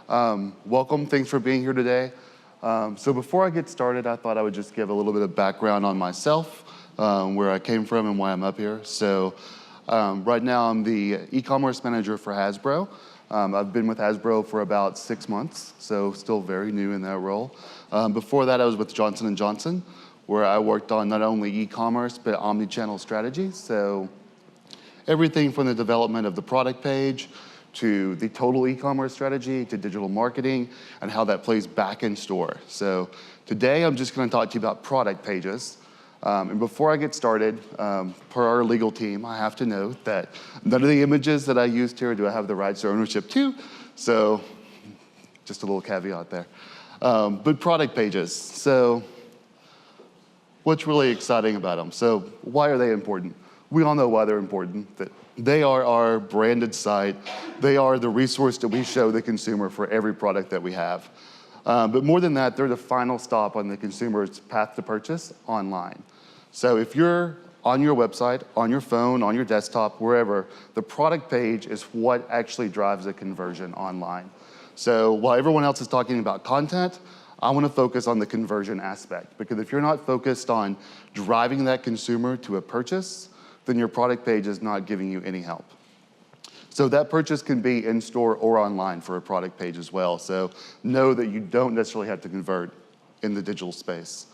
Welcome, thanks for being here today. So before I get started, I thought I would just give a little bit of background on myself, where I came from and why I'm up here. So right now I'm the e-commerce manager for Hasbro. I've been with Hasbro for about 6 months, so still very new in that role. Before that, I was with Johnson & Johnson, where I worked on not only e-commerce, but omni-channel strategy. So everything from the development of the product page, to the total e-commerce strategy, to digital marketing, and how that plays back in store. So today, I'm just gonna talk to you about product pages. And before I get started, per our legal team, I have to note that none of the images that I used here do I have the rights or ownership to, so just a little caveat there. But product pages, so what's really exciting about them? So why are they important? We all know why they're important, that they are our branded site. They are the resource that we show the consumer for every product that we have. But more than that, they're the final stop on the consumer's path to purchase online. So if you're on your website, on your phone, on your desktop, wherever, the product page is what actually drives a conversion online. So while everyone else is talking about content, I want to focus on the conversion aspect, because if you're not focused on driving that consumer to a purchase, then your product page is not giving you any help. So that purchase can be in-store or online for a product page as well. So know that you don't necessarily have to convert in the digital space.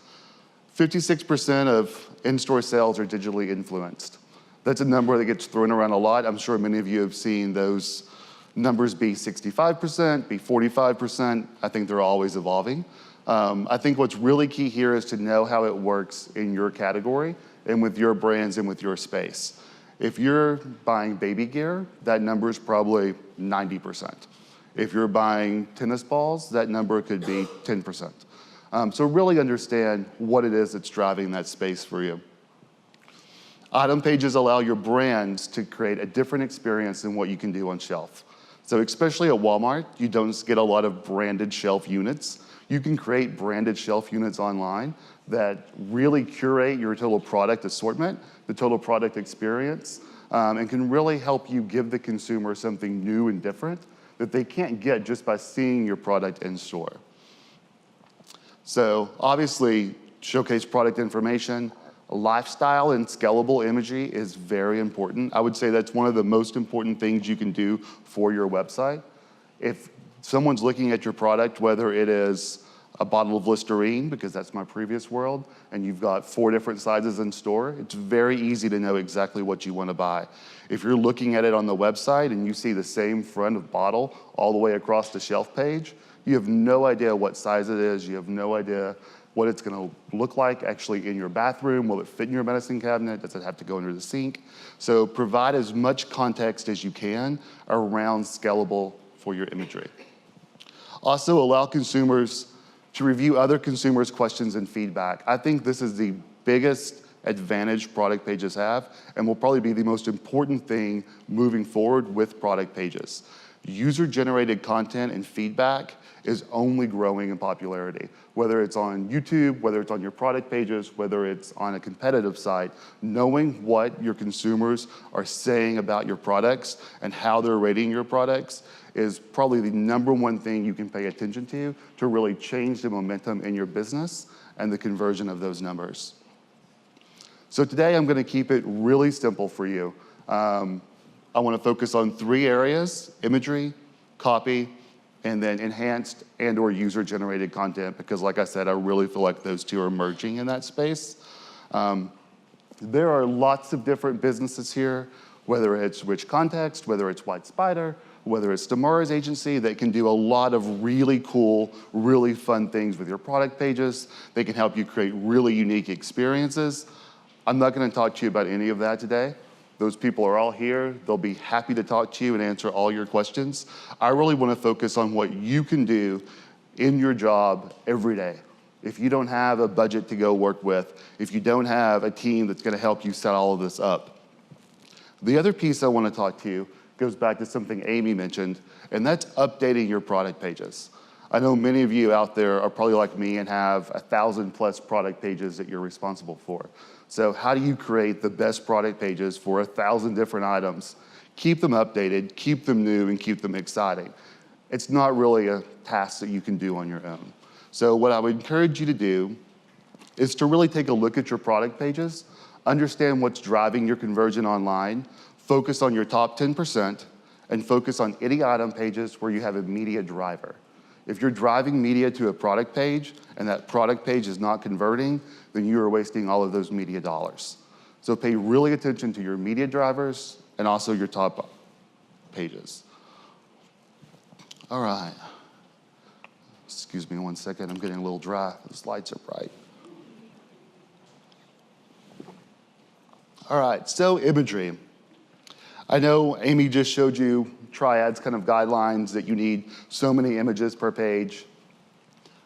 56% of in-store sales are digitally influenced. That's a number that gets thrown around a lot. I'm sure many of you have seen those numbers be 65%, be 45%. I think they're always evolving. I think what's really key here is to know how it works in your category and with your brands and with your space. If you're buying baby gear, that number is probably 90%. If you're buying tennis balls, that number could be 10%. So really understand what it is that's driving that space for you. Item pages allow your brands to create a different experience than what you can do on shelf. So especially at Walmart, you don't get a lot of branded shelf units. You can create branded shelf units online that really curate your total product assortment, the total product experience, and can really help you give the consumer something new and different that they can't get just by seeing your product in store. So obviously, showcase product information. Lifestyle and scalable imagery is very important. I would say that's one of the most important things you can do for your website. If someone's looking at your product, whether it is a bottle of Listerine, because that's my previous world, and you've got 4 different sizes in store, it's very easy to know exactly what you want to buy. If you're looking at it on the website and you see the same front of bottle all the way across the shelf page, you have no idea what size it is, you have no idea what it's going to look like actually in your bathroom. Will it fit in your medicine cabinet? Does it have to go under the sink? So provide as much context as you can around scalable for your imagery. Also allow consumers to review other consumers' questions and feedback. I think this is the biggest advantage product pages have, and will probably be the most important thing moving forward with product pages. User-generated content and feedback is only growing in popularity. Whether it's on YouTube, whether it's on your product pages, whether it's on a competitive site, knowing what your consumers are saying about your products and how they're rating your products is probably the #1 thing you can pay attention to really change the momentum in your business and the conversion of those numbers. So today I'm gonna keep it really simple for you. I wanna focus on 3 areas: imagery, copy, and then enhanced and or user-generated content, because like I said, I really feel like those 2 are merging in that space. There are lots of different businesses here, whether it's Rich Context, whether it's White Spider, whether it's Tamara's agency, that can do a lot of really cool, really fun things with your product pages. They can help you create really unique experiences. I'm not gonna talk to you about any of that today. Those people are all here. They'll be happy to talk to you and answer all your questions. I really wanna focus on what you can do in your job every day. If you don't have a budget to go work with, if you don't have a team that's gonna help you set all of this up. The other piece I wanna talk to you goes back to something Amy mentioned, and that's updating your product pages. I know many of you out there are probably like me and have 1,000+ product pages that you're responsible for. So how do you create the best product pages for 1,000 different items? Keep them updated, keep them new, and keep them exciting. it's not really a task that you can do on your own. So what I would encourage you to do is to really take a look at your product pages, understand what's driving your conversion online, focus on your top 10%, and focus on any item pages where you have a media driver. If you're driving media to a product page and that product page is not converting, then you are wasting all of those media dollars. So pay really attention to your media drivers and also your top pages. All right. Excuse me 1 second, I'm getting a little dry. The lights are bright. All right, so imagery. I know Amy just showed you Triad's kind of guidelines that you need so many images per page.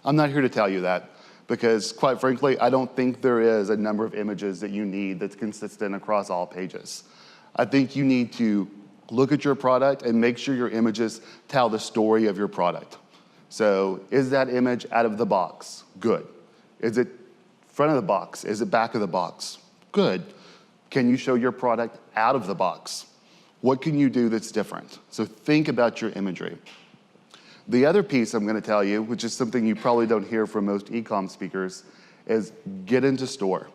I'm not here to tell you that because, quite frankly, I don't think there is a number of images that you need that's consistent across all pages. I think you need to look at your product and make sure your images tell the story of your product. So is that image out of the box? Good. Is it front of the box? Is it back of the box? Good. Can you show your product out of the box? What can you do that's different? So think about your imagery. The other piece I'm going to tell you, which is something you probably don't hear from most e-com speakers, is get into store.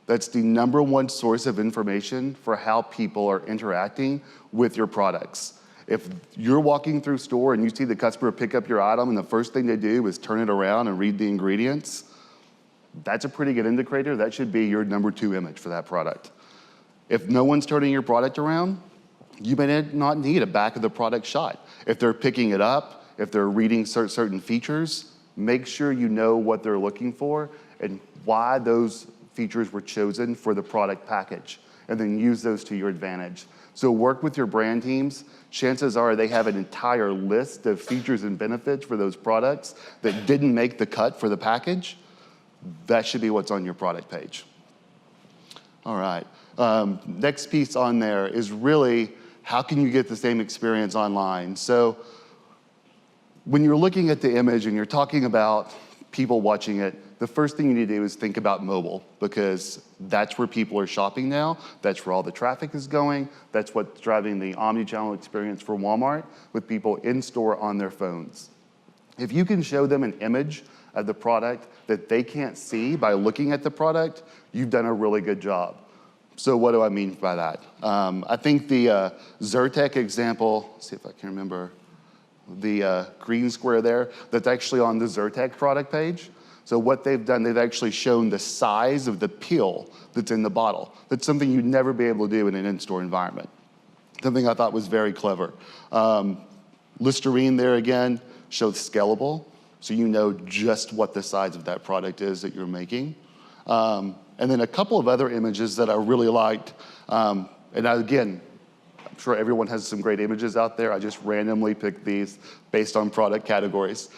That's the #1 source of information for how people are interacting with your products. If you're walking through store and you see the customer pick up your item and the first thing they do is turn it around and read the ingredients, that's a pretty good indicator. That should be your #2 image for that product. If no one's turning your product around, you may not need a back of the product shot. If they're picking it up, if they're reading certain features, make sure you know what they're looking for and why those features were chosen for the product package, and then use those to your advantage. So work with your brand teams. Chances are they have an entire list of features and benefits for those products that didn't make the cut for the package. That should be what's on your product page. All right. Next piece on there is really how can you get the same experience online? So when you're looking at the image and you're talking about people watching it, the first thing you need to do is think about mobile, because that's where people are shopping now. That's where all the traffic is going. That's what's driving the omni-channel experience for Walmart, with people in store on their phones. If you can show them an image of the product that they can't see by looking at the product, you've done a really good job. So what do I mean by that? I think the Zyrtec example, let's see if I can remember, the green square there, that's actually on the Zyrtec product page. So what they've done, they've actually shown the size of the pill that's in the bottle. That's something you'd never be able to do in an in-store environment. Something I thought was very clever. Listerine there again shows scalable, so you know just what the size of that product is that you're making. And then a couple of other images that I really liked. And again, I'm sure everyone has some great images out there. I just randomly picked these based on product categories.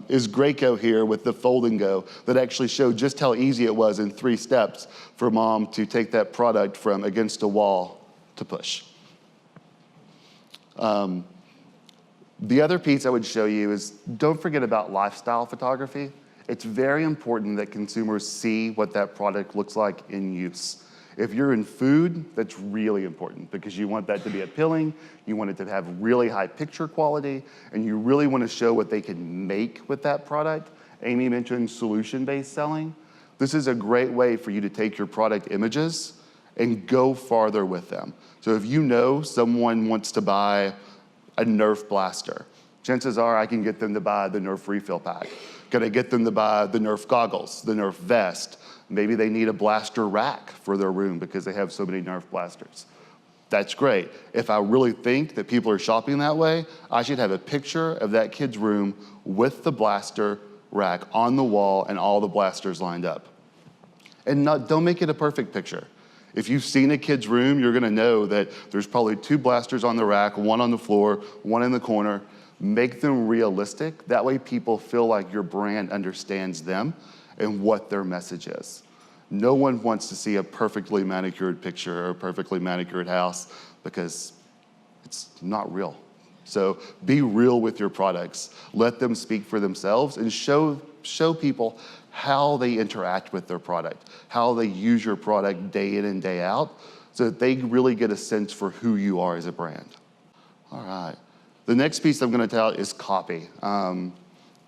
Is Graco here with the Fold and Go that actually showed just how easy it was in 3 steps for mom to take that product from against a wall to push. The other piece I would show you is don't forget about lifestyle photography. It's very important that consumers see what that product looks like in use. If you're in food, that's really important because you want that to be appealing, you want it to have really high picture quality, and you really want to show what they can make with that product. Amy mentioned solution-based selling. This is a great way for you to take your product images and go farther with them. So if you know someone wants to buy a Nerf blaster, chances are I can get them to buy the Nerf refill pack. Can I get them to buy the Nerf goggles, the Nerf vest? Maybe they need a blaster rack for their room because they have so many Nerf blasters. That's great. If I really think that people are shopping that way, I should have a picture of that kid's room with the blaster rack on the wall and all the blasters lined up. And don't make it a perfect picture. If you've seen a kid's room, you're gonna know that there's probably 2 blasters on the rack, 1 on the floor, 1 in the corner. Make them realistic. That way people feel like your brand understands them and what their message is. No one wants to see a perfectly manicured picture or a perfectly manicured house because it's not real. So be real with your products. Let them speak for themselves and show people how they interact with their product, how they use your product day in and day out, so that they really get a sense for who you are as a brand. All right. The next piece I'm going to tell is copy.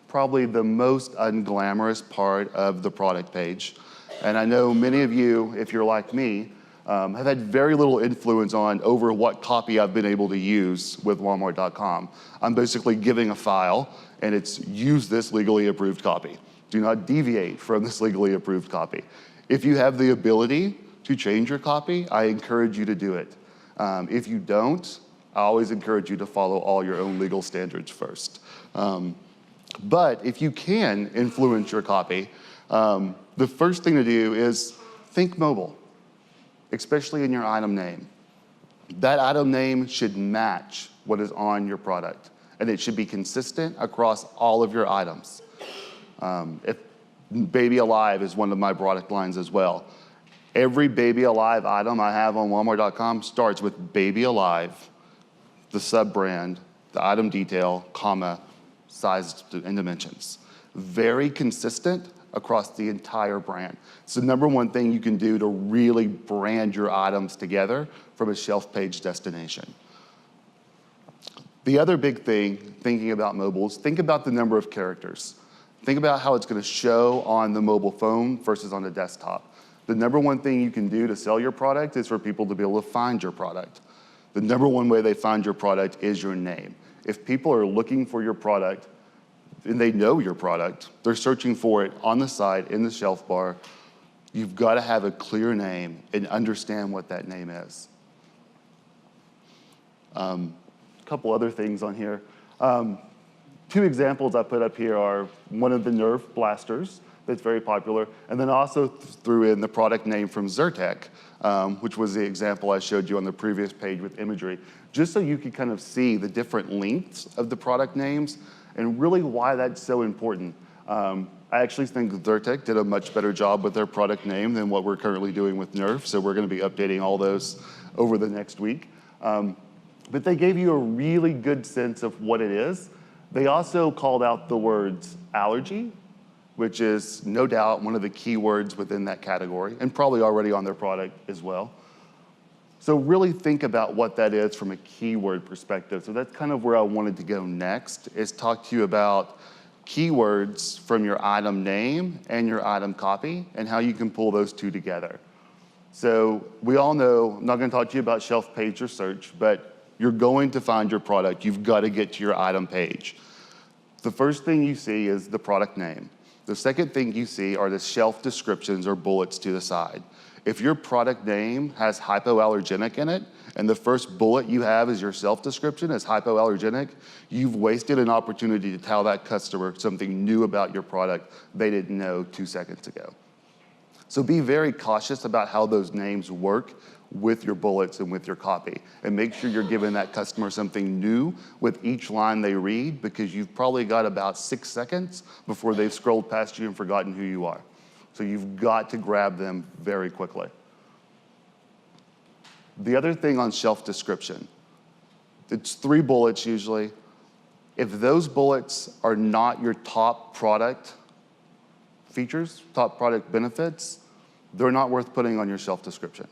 Probably the most unglamorous part of the product page. And I know many of you, if you're like me, have had very little influence over what copy I've been able to use with Walmart.com. I'm basically giving a file, and it's use this legally approved copy. Do not deviate from this legally approved copy. If you have the ability to change your copy, I encourage you to do it. If you don't, I always encourage you to follow all your own legal standards first. But if you can influence your copy, the first thing to do is think mobile, especially in your item name. That item name should match what is on your product, and it should be consistent across all of your items. If Baby Alive is one of my product lines as well. Every Baby Alive item I have on Walmart.com starts with Baby Alive, the sub-brand, the item detail, comma, size and dimensions. Very consistent across the entire brand. It's the number one thing you can do to really brand your items together from a shelf page destination. The other big thing, thinking about mobile, is think about the number of characters. Think about how it's going to show on the mobile phone versus on the desktop. The number one thing you can do to sell your product is for people to be able to find your product. The number one way they find your product is your name. If people are looking for your product and they know your product, they're searching for it on the site, in the shelf bar, you've got to have a clear name and understand what that name is. A couple other things on here. Two examples I put up here are one of the Nerf blasters that's very popular, and then also threw in the product name from Zyrtec, which was the example I showed you on the previous page with Imagery, just so you could kind of see the different lengths of the product names and really why that's so important. I actually think Zyrtec did a much better job with their product name than what we're currently doing with Nerf, so we're going to be updating all those over the next week. But they gave you a really good sense of what it is. They also called out the words allergy, which is no doubt one of the key words within that category, and probably already on their product as well. So really think about what that is from a keyword perspective. So that's kind of where I wanted to go next, is talk to you about keywords from your item name and your item copy and how you can pull those two together. So we all know, I'm not going to talk to you about shelf page or search, but you're going to find your product. You've got to get to your item page. The first thing you see is the product name. The second thing you see are the shelf descriptions or bullets to the side. If your product name has hypoallergenic in it, and the first bullet you have is your shelf description as hypoallergenic, you've wasted an opportunity to tell that customer something new about your product they didn't know 2 seconds ago. So be very cautious about how those names work with your bullets and with your copy, and make sure you're giving that customer something new with each line they read, because you've probably got about 6 seconds before they've scrolled past you and forgotten who you are. So you've got to grab them very quickly. The other thing on shelf description, it's 3 bullets usually. If those bullets are not your top product features, top product benefits, they're not worth putting on your shelf description.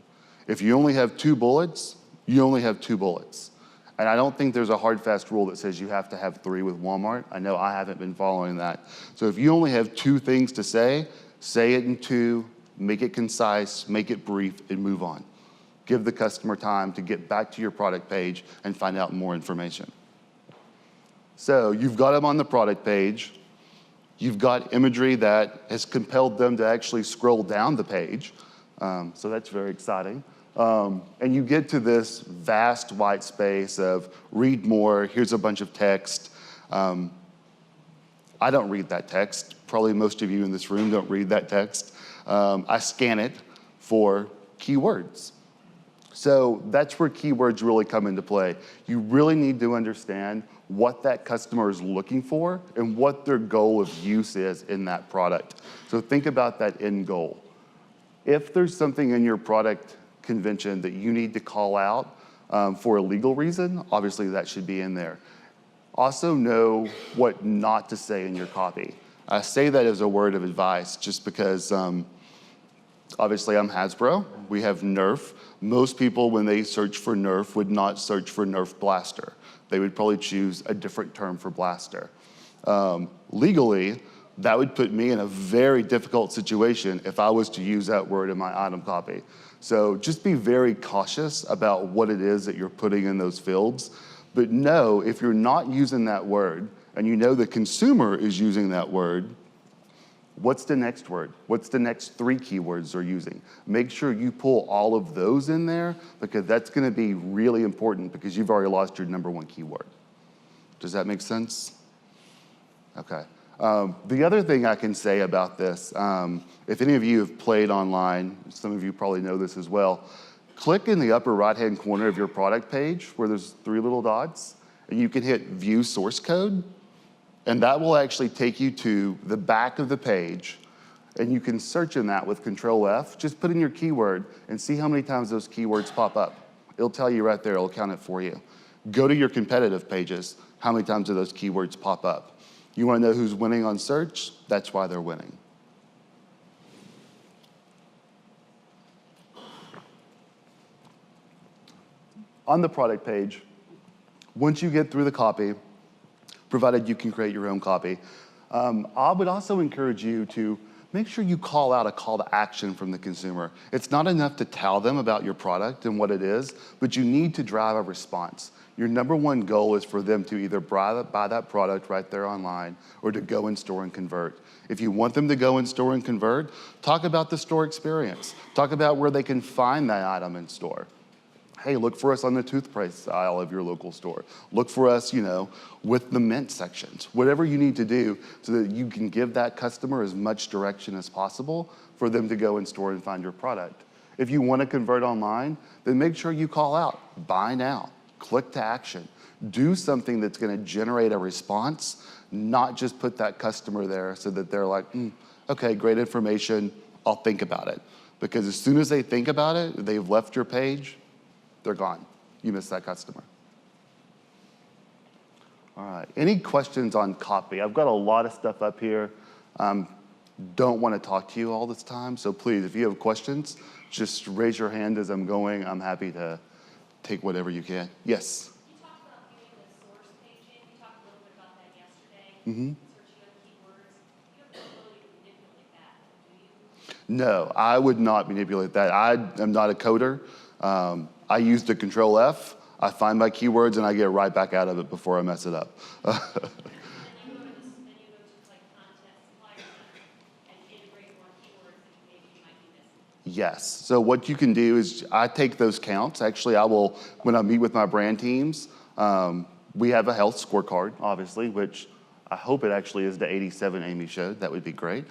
If you only have 2 bullets, you only have 2 bullets. And I don't think there's a hard, fast rule that says you have to have 3 with Walmart. I know I haven't been following that. So if you only have 2 things to say it in 2, make it concise, make it brief, and move on. Give the customer time to get back to your product page and find out more information. So you've got them on the product page. You've got imagery that has compelled them to actually scroll down the page. So that's very exciting. And you get to this vast white space of read more, here's a bunch of text. I don't read that text. Probably most of you in this room don't read that text. I scan it for keywords. So that's where keywords really come into play. You really need to understand what that customer is looking for and what their goal of use is in that product. So think about that end goal. If there's something in your product convention that you need to call out for a legal reason, obviously that should be in there. Also know what not to say in your copy. I say that as a word of advice just because Obviously, I'm Hasbro. We have Nerf. Most people, when they search for Nerf, would not search for Nerf Blaster. They would probably choose a different term for blaster. Legally, that would put me in a very difficult situation if I was to use that word in my item copy. So just be very cautious about what it is that you're putting in those fields. But know if you're not using that word, and you know the consumer is using that word, what's the next word? What's the next 3 keywords they're using? Make sure you pull all of those in there, because that's gonna be really important, because you've already lost your number 1 keyword. Does that make sense? Okay. The other thing I can say about this, if any of you have played online, some of you probably know this as well, click in the upper right-hand corner of your product page where there's 3 little dots, and you can hit View Source Code, and that will actually take you to the back of the page, and you can search in that with Control F. Just put in your keyword and see how many times those keywords pop up. It'll tell you right there, it'll count it for you. Go to your competitive pages, how many times do those keywords pop up? You wanna know who's winning on search? That's why they're winning. On the product page, once you get through the copy, provided you can create your own copy, I would also encourage you to make sure you call out a call to action from the consumer. It's not enough to tell them about your product and what it is, but you need to drive a response. Your number 1 goal is for them to either buy that product right there online or to go in store and convert. If you want them to go in store and convert, talk about the store experience. Talk about where they can find that item in store. Hey, look for us on the toothpaste aisle of your local store. Look for us, with the mint sections. Whatever you need to do so that you can give that customer as much direction as possible for them to go in store and find your product. If you want to convert online, then make sure you call out, buy now, click to action. Do something that's gonna generate a response, not just put that customer there so that they're like, okay, great information, I'll think about it. Because as soon as they think about it, they've left your page, they're gone. You missed that customer. All right, any questions on copy? I've got a lot of stuff up here. Don't want to talk to you all this time, so please, if you have questions, just raise your hand as I'm going. I'm happy to take whatever you can. Yes? You talked about doing the source paging. You talked a little bit about that yesterday. Mm-hmm. Searching on keywords. You have the ability to manipulate that, do you? No, I would not manipulate that. I am not a coder. I use the Control F, I find my keywords, and I get right back out of it before I mess it up. And then you go to like content, Supplier Center, and integrate more keywords that maybe you might be missing. Yes, so what you can do is I take those counts. Actually, I will, when I meet with my brand teams, we have a health scorecard, obviously, which I hope it actually is the 87 Amy showed. That would be great.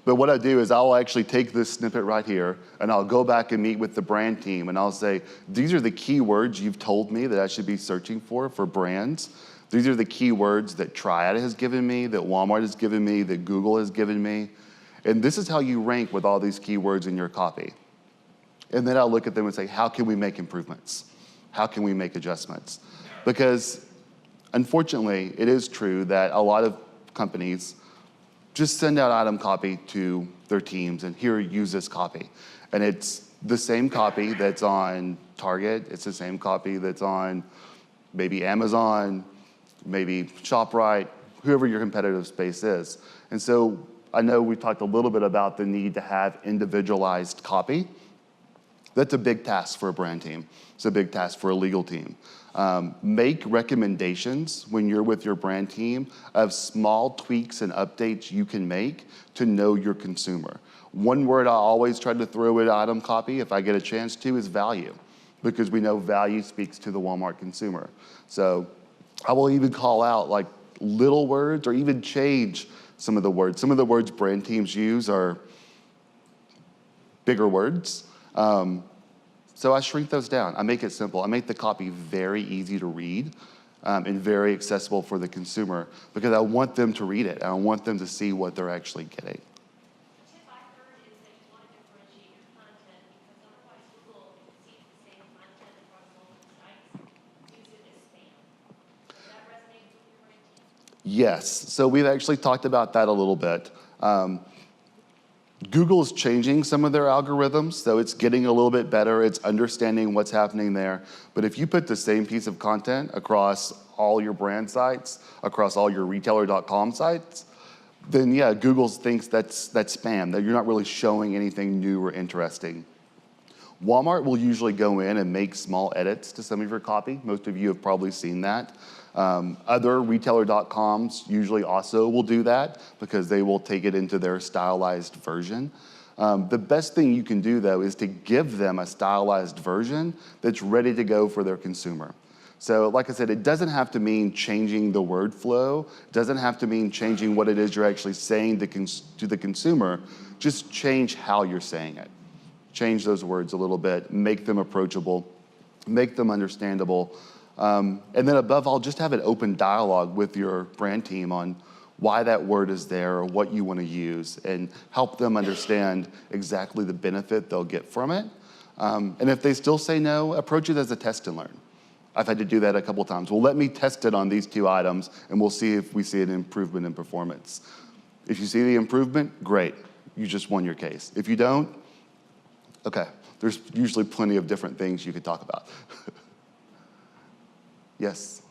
But what I do is I'll actually take this snippet right here, and I'll go back and meet with the brand team, and I'll say, these are the keywords you've told me that I should be searching for brands. These are the keywords that Triad has given me, that Walmart has given me, that Google has given me. And this is how you rank with all these keywords in your copy. And then I'll look at them and say, how can we make improvements? How can we make adjustments? Because unfortunately, it is true that a lot of companies just send out item copy to their teams and here, use this copy. And it's the same copy that's on Target, it's the same copy that's on maybe Amazon, maybe ShopRite, whoever your competitive space is. And so I know we talked a little bit about the need to have individualized copy. That's a big task for a brand team. It's a big task for a legal team. Make recommendations when you're with your brand team of small tweaks and updates you can make to know your consumer. One word I always try to throw at item copy, if I get a chance to, is value, because we know value speaks to the Walmart consumer. So I will even call out like little words or even change some of the words. Some of the words brand teams use are bigger words. So I shrink those down. I make it simple. I make the copy very easy to read and very accessible for the consumer because I want them to read it. And I want them to see what they're actually getting. The tip I heard is that you want to differentiate your content because otherwise Google sees the same content across multiple sites, use it as spam. Does that resonate with your brand team? Yes. So we've actually talked about that a little bit. Google is changing some of their algorithms, so it's getting a little bit better. It's understanding what's happening there. But if you put the same piece of content across all your brand sites, across all your retailer.com sites, then yeah, Google thinks that's spam, that you're not really showing anything new or interesting. Walmart will usually go in and make small edits to some of your copy. Most of you have probably seen that. Other retailer.coms usually also will do that because they will take it into their stylized version. The best thing you can do, though, is to give them a stylized version that's ready to go for their consumer. So like I said, it doesn't have to mean changing the word flow. It doesn't have to mean changing what it is you're actually saying to the consumer. Just change how you're saying it. Change those words a little bit, make them approachable, make them understandable. And then above all, just have an open dialogue with your brand team on why that word is there or what you want to use, and help them understand exactly the benefit they'll get from it. And if they still say no, approach it as a test and learn. I've had to do that a couple times. Well, let me test it on these 2 items, and we'll see if we see an improvement in performance. If you see the improvement, great. You just won your case. If you don't, okay. There's usually plenty of different things you could talk about. Yes?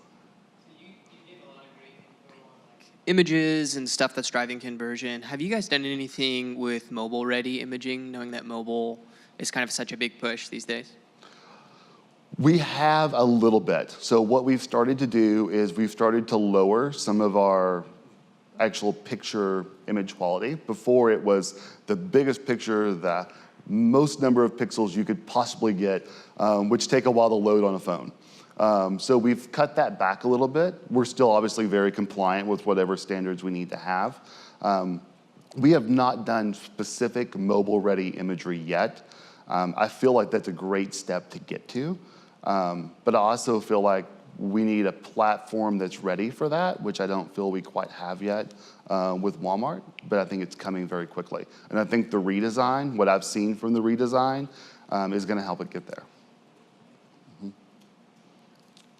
You gave a lot of great info on like images and stuff that's driving conversion. Have you guys done anything with mobile-ready imaging, knowing that mobile is kind of such a big push these days? We have a little bit. So what we've started to do is we've started to lower some of our actual picture image quality. Before, it was the biggest picture, the most number of pixels you could possibly get, which take a while to load on a phone. So we've cut that back a little bit. We're still obviously very compliant with whatever standards we need to have. We have not done specific mobile-ready imagery yet. I feel like that's a great step to get to. But I also feel like we need a platform that's ready for that, which I don't feel we quite have yet with Walmart, but I think it's coming very quickly. And I think the redesign, what I've seen from the redesign, is going to help it get there. Mm-hmm.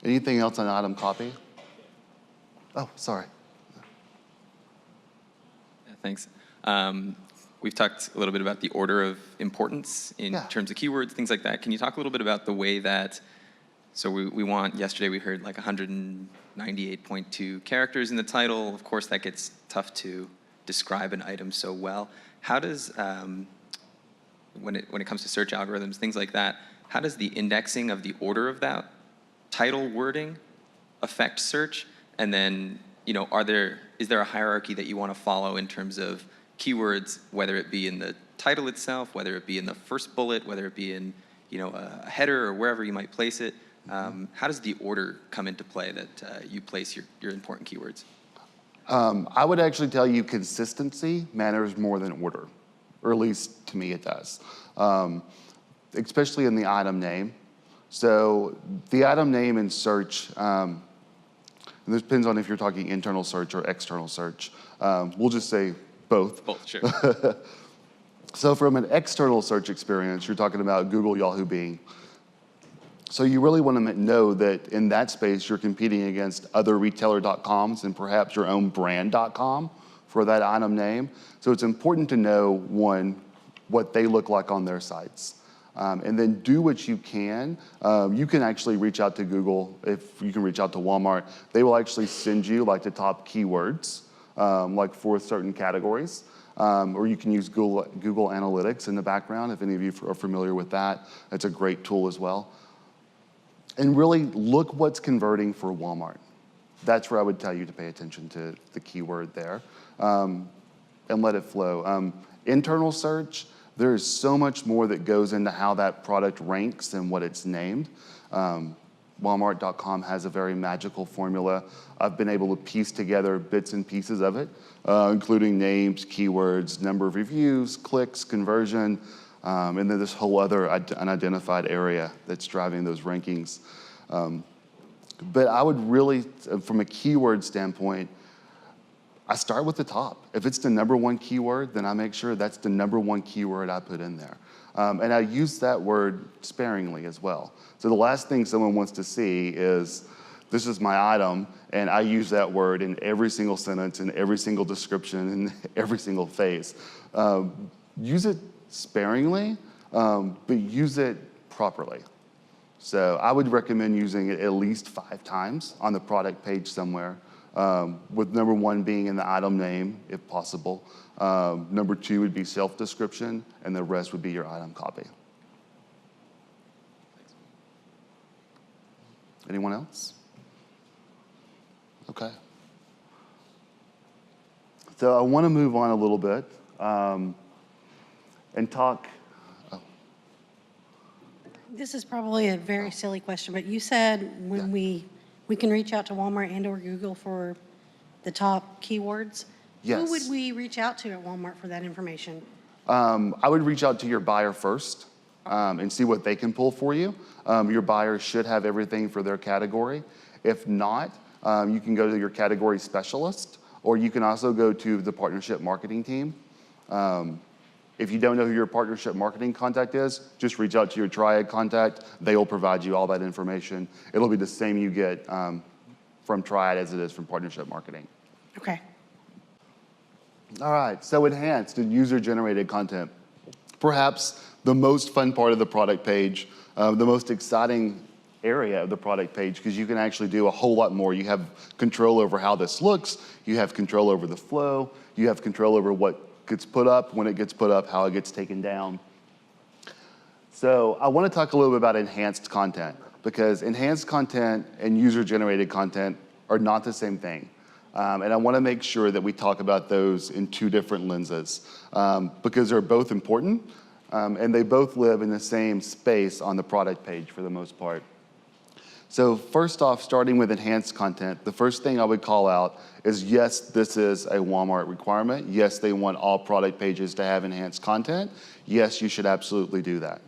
Anything else on item copy? Oh, sorry. Yeah, thanks. We've talked a little bit about the order of importance in terms of keywords, things like that. Can you talk a little bit about the way that, so yesterday we heard like 198.2 characters in the title. Of course, that gets tough to describe an item so well. How does, when it comes to search algorithms, things like that, how does the indexing of the order of that title wording affect search? And then, is there a hierarchy that you want to follow in terms of keywords, whether it be in the title itself, whether it be in the first bullet, whether it be in a header or wherever you might place it? How does the order come into play that you place your important keywords? I would actually tell you consistency matters more than order, or at least to me it does, especially in the item name. So the item name in search, and this depends on if you're talking internal search or external search. We'll just say both. Both, sure. So from an external search experience, you're talking about Google, Yahoo, Bing. So you really want to know that in that space, you're competing against other retailer.coms and perhaps your own brand.com for that item name. So it's important to know, one, what they look like on their sites. And then do what you can. You can actually reach out to Google. If you can reach out to Walmart, they will actually send you like the top keywords, like for certain categories. Or you can use Google Analytics in the background. If any of you are familiar with that, that's a great tool as well. And really look what's converting for Walmart. That's where I would tell you to pay attention to the keyword there, and let it flow. Internal search, there is so much more that goes into how that product ranks than what it's named. Walmart.com has a very magical formula. I've been able to piece together bits and pieces of it, including names, keywords, number of reviews, clicks, conversion, and then this whole other unidentified area that's driving those rankings. But I would really, from a keyword standpoint, I start with the top. If it's the #1 keyword, then I make sure that's the #1 keyword I put in there. And I use that word sparingly as well. So the last thing someone wants to see is, this is my item, and I use that word in every single sentence, in every single description, in every single phase. use it sparingly, but use it properly. So I would recommend using it at least 5 times on the product page somewhere, with number 1 being in the item name, if possible. Number 2 would be self-description, and the rest would be your item copy. Anyone else? Okay. So I want to move on a little bit and talk. This is probably a very silly question, but you said when we can reach out to Walmart and or Google for the top keywords. Yes. Who would we reach out to at Walmart for that information? I would reach out to your buyer first and see what they can pull for you. Your buyer should have everything for their category. If not, you can go to your category specialist, or you can also go to the partnership marketing team. If you don't know who your partnership marketing contact is, just reach out to your Triad contact. They will provide you all that information. It'll be the same you get from Triad as it is from partnership marketing. Okay. All right, so enhanced and user-generated content. Perhaps the most fun part of the product page, the most exciting area of the product page, because you can actually do a whole lot more. You have control over how this looks. You have control over the flow. You have control over what gets put up, when it gets put up, how it gets taken down. So I want to talk a little bit about enhanced content, because enhanced content and user-generated content are not the same thing. And I want to make sure that we talk about those in 2 different lenses, because they're both important, and they both live in the same space on the product page for the most part. So first off, starting with enhanced content, the first thing I would call out is, yes, this is a Walmart requirement. Yes, they want all product pages to have enhanced content. Yes, you should absolutely do that.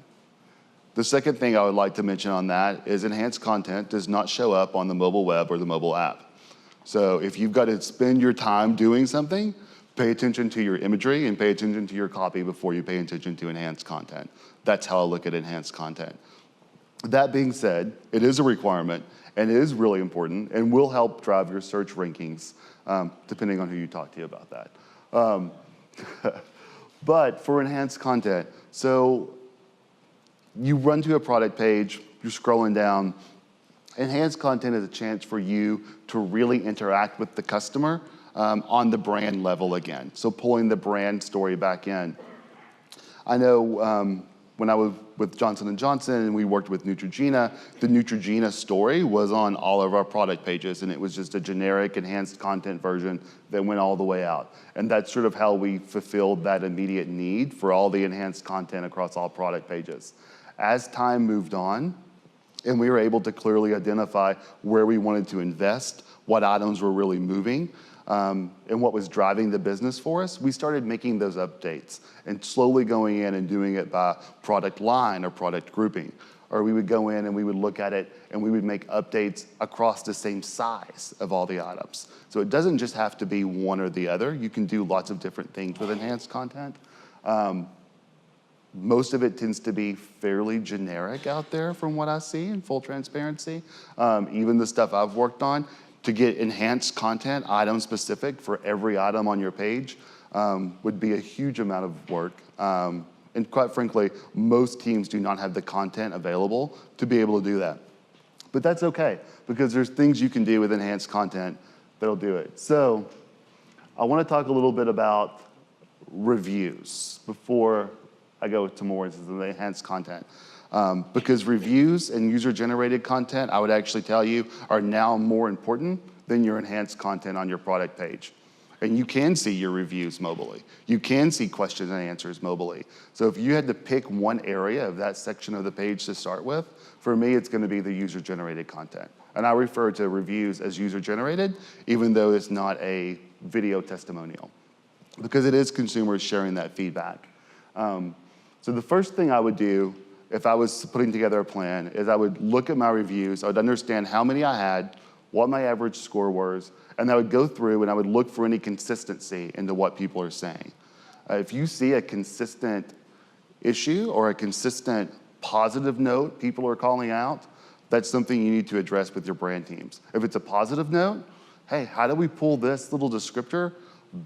The second thing I would like to mention on that is enhanced content does not show up on the mobile web or the mobile app. So if you've got to spend your time doing something, pay attention to your imagery and pay attention to your copy before you pay attention to enhanced content. That's how I look at enhanced content. That being said, it is a requirement, and it is really important, and will help drive your search rankings, depending on who you talk to about that. But for enhanced content, so you run to a product page, you're scrolling down. Enhanced content is a chance for you to really interact with the customer on the brand level again. So pulling the brand story back in. I know when I was with Johnson & Johnson and we worked with Neutrogena, the Neutrogena story was on all of our product pages, and it was just a generic enhanced content version that went all the way out. And that's sort of how we fulfilled that immediate need for all the enhanced content across all product pages. As time moved on, and we were able to clearly identify where we wanted to invest, what items were really moving, and what was driving the business for us, we started making those updates and slowly going in and doing it by product line or product grouping. Or we would go in and we would look at it and we would make updates across the same size of all the items. So it doesn't just have to be one or the other. You can do lots of different things with enhanced content. Most of it tends to be fairly generic out there from what I see in full transparency. Even the stuff I've worked on, to get enhanced content, item specific for every item on your page would be a huge amount of work. And quite frankly, most teams do not have the content available to be able to do that. But that's okay, because there's things you can do with enhanced content that'll do it. So I want to talk a little bit about reviews before I go to more into the enhanced content. Because reviews and user-generated content, I would actually tell you, are now more important than your enhanced content on your product page. And you can see your reviews mobily. You can see questions and answers mobily. So if you had to pick one area of that section of the page to start with, for me, it's going to be the user-generated content. And I refer to reviews as user-generated, even though it's not a video testimonial, because it is consumers sharing that feedback. So the first thing I would do if I was putting together a plan is I would look at my reviews, I would understand how many I had, what my average score was, and I would go through and I would look for any consistency into what people are saying. If you see a consistent issue or a consistent positive note people are calling out, that's something you need to address with your brand teams. If it's a positive note, hey, how do we pull this little descriptor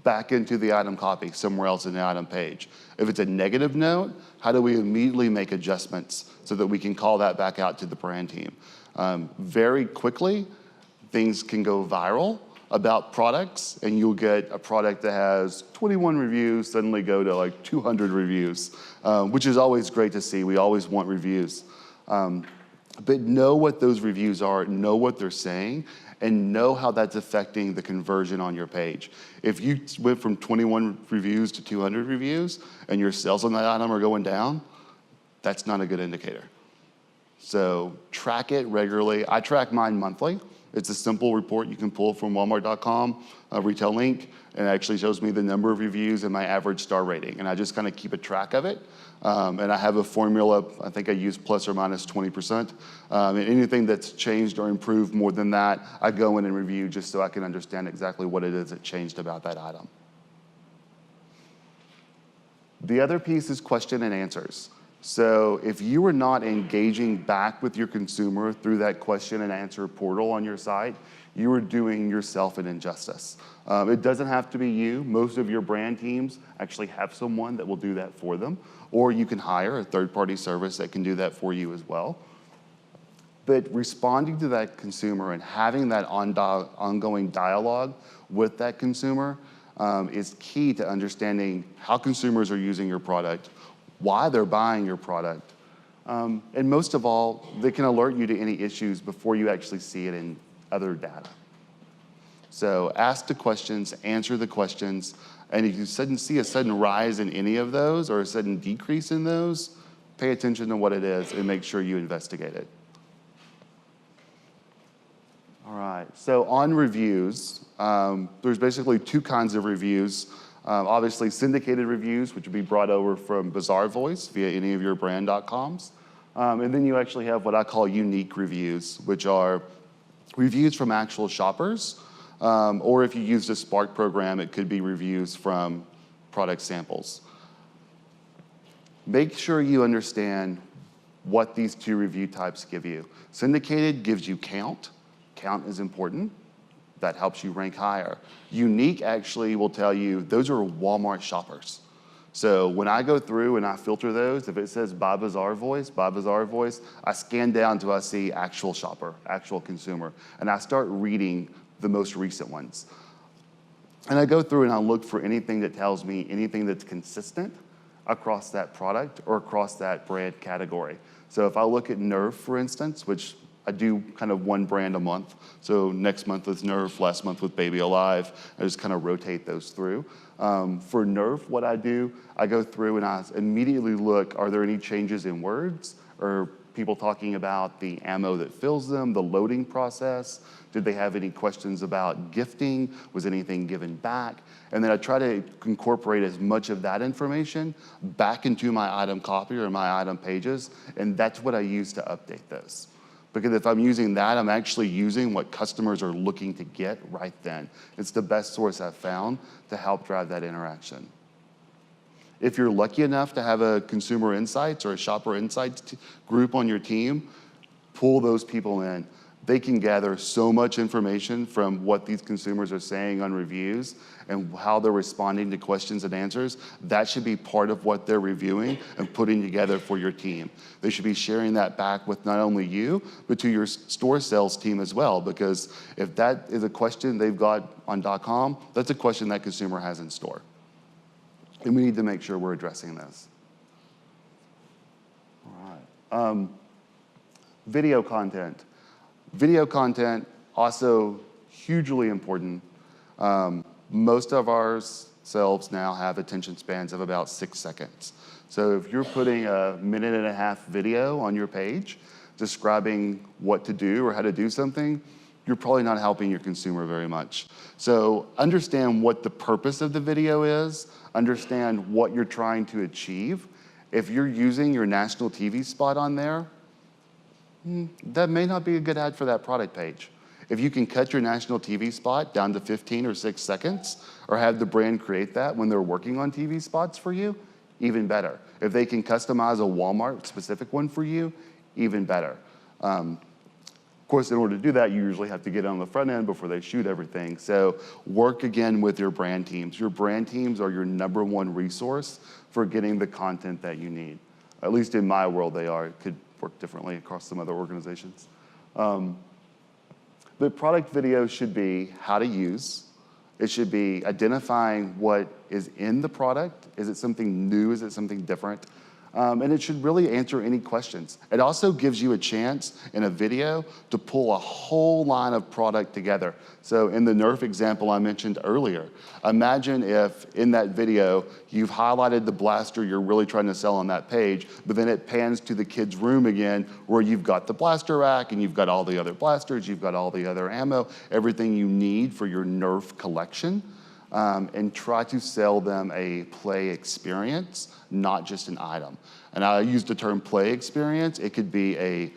back into the item copy somewhere else in the item page. If it's a negative note, how do we immediately make adjustments so that we can call that back out to the brand team? Very quickly, things can go viral about products, and you'll get a product that has 21 reviews suddenly go to like 200 reviews, which is always great to see. We always want reviews. But know what those reviews are, know what they're saying, and know how that's affecting the conversion on your page. If you went from 21 reviews to 200 reviews and your sales on that item are going down, that's not a good indicator. So track it regularly. I track mine monthly. It's a simple report you can pull from walmart.com, retail link, and it actually shows me the number of reviews and my average star rating. And I just kind of keep a track of it. And I have a formula, I think I use plus or minus 20%. And anything that's changed or improved more than that, I go in and review just so I can understand exactly what it is that changed about that item. The other piece is question and answers. So if you are not engaging back with your consumer through that question and answer portal on your site, you are doing yourself an injustice. It doesn't have to be you. Most of your brand teams actually have someone that will do that for them, or you can hire a third-party service that can do that for you as well. But responding to that consumer and having that ongoing dialogue with that consumer is key to understanding how consumers are using your product, why they're buying your product, and most of all, they can alert you to any issues before you actually see it in other data. So ask the questions, answer the questions, and if you see a sudden rise in any of those or a sudden decrease in those, pay attention to what it is and make sure you investigate it. All right, so on reviews, there's basically two kinds of reviews. Obviously, syndicated reviews, which would be brought over from Bazaar Voice via any of your brand.coms. And then you actually have what I call unique reviews, which are reviews from actual shoppers. Or if you use the Spark program, it could be reviews from product samples. Make sure you understand what these two review types give you. Syndicated gives you count. Count is important. That helps you rank higher. Unique actually will tell you those are Walmart shoppers. So when I go through and I filter those, if it says by Bazaar Voice, I scan down till I see actual shopper, actual consumer, and I start reading the most recent ones. And I go through and I look for anything that tells me anything that's consistent across that product or across that brand category. So if I look at Nerve, for instance, which I do kind of one brand a month. So next month with Nerve, last month with Baby Alive. I just kind of rotate those through. For Nerve, what I do, I go through and I immediately look, are there any changes in words? Or people talking about the ammo that fills them, the loading process? Did they have any questions about gifting? Was anything given back? And then I try to incorporate as much of that information back into my item copy or my item pages, and that's what I use to update those. Because if I'm using that, I'm actually using what customers are looking to get right then. It's the best source I've found to help drive that interaction. If you're lucky enough to have a consumer insights or a shopper insights group on your team, pull those people in. They can gather so much information from what these consumers are saying on reviews and how they're responding to questions and answers. That should be part of what they're reviewing and putting together for your team. They should be sharing that back with not only you, but to your store sales team as well, because if that is a question they've got on .com, that's a question that consumer has in store. And we need to make sure we're addressing this. All right. Video content. Video content, also hugely important. Most of ourselves now have attention spans of about 6 seconds. So if you're putting a 1.5-minute video on your page describing what to do or how to do something, you're probably not helping your consumer very much. So understand what the purpose of the video is, understand what you're trying to achieve. If you're using your national TV spot on there, that may not be a good ad for that product page. If you can cut your national TV spot down to 15 or 6 seconds, or have the brand create that when they're working on TV spots for you, even better. If they can customize a Walmart specific one for you, even better. course, in order to do that, you usually have to get on the front end before they shoot everything. So work again with your brand teams. Your brand teams are your #1 resource for getting the content that you need. At least in my world, they are. It could work differently across some other organizations. The product video should be how to use. It should be identifying what is in the product. Is it something new? Is it something different? And it should really answer any questions. It also gives you a chance in a video to pull a whole line of product together. So in the Nerf example I mentioned earlier, imagine if in that video you've highlighted the blaster you're really trying to sell on that page, but then it pans to the kid's room again where you've got the blaster rack and you've got all the other blasters, you've got all the other ammo, everything you need for your Nerf collection. And try to sell them a play experience, not just an item. And I use the term play experience. It could be a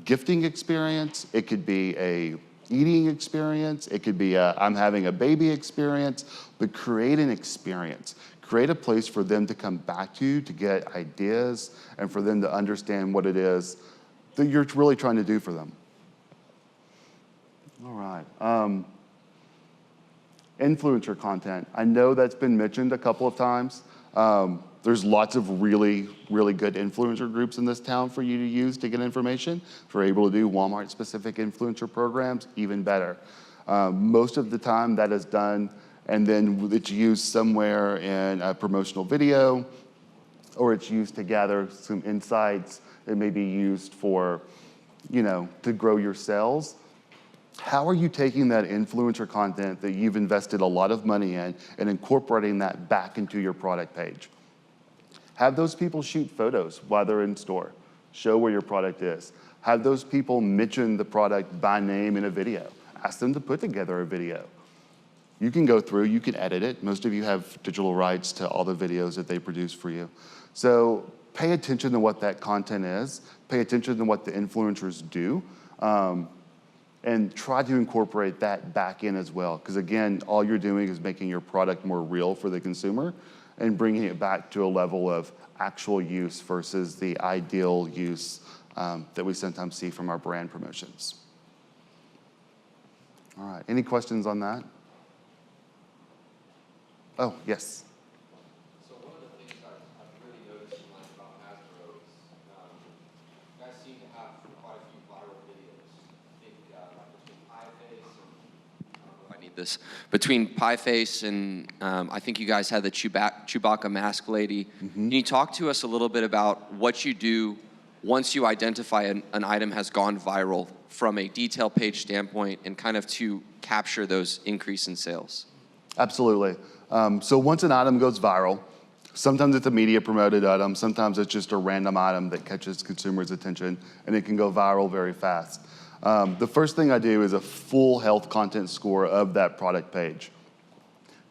gifting experience. It could be a eating experience. It could be a I'm having a baby experience. But create an experience. Create a place for them to come back to get ideas and for them to understand what it is that you're really trying to do for them. All right. Influencer content. I know that's been mentioned a couple of times. There's lots of really, really good influencer groups in this town for you to use to get information. If you're able to do Walmart-specific influencer programs, even better. Most of the time that is done, and then it's used somewhere in a promotional video, or it's used to gather some insights. It may be used for, to grow your sales. How are you taking that influencer content that you've invested a lot of money in and incorporating that back into your product page? Have those people shoot photos while they're in store. Show where your product is. Have those people mention the product by name in a video. Ask them to put together a video. You can go through, you can edit it. Most of you have digital rights to all the videos that they produce for you. So pay attention to what that content is. Pay attention to what the influencers do. And try to incorporate that back in as well. Because again, all you're doing is making your product more real for the consumer and bringing it back to a level of actual use versus the ideal use that we sometimes see from our brand promotions. All right, any questions on that? Oh, yes. So one of the things I've really noticed in life about Hasbro is you guys seem to have quite a few viral videos. I think between Pie Face and I need this. Between Pie Face and I think you guys had the Chewbacca mask lady. Can you talk to us a little bit about what you do once you identify an item has gone viral from a detail page standpoint and kind of to capture those increase in sales? Absolutely. So once an item goes viral, sometimes it's a media promoted item, sometimes it's just a random item that catches consumers' attention, and it can go viral very fast. The first thing I do is a full health content score of that product page.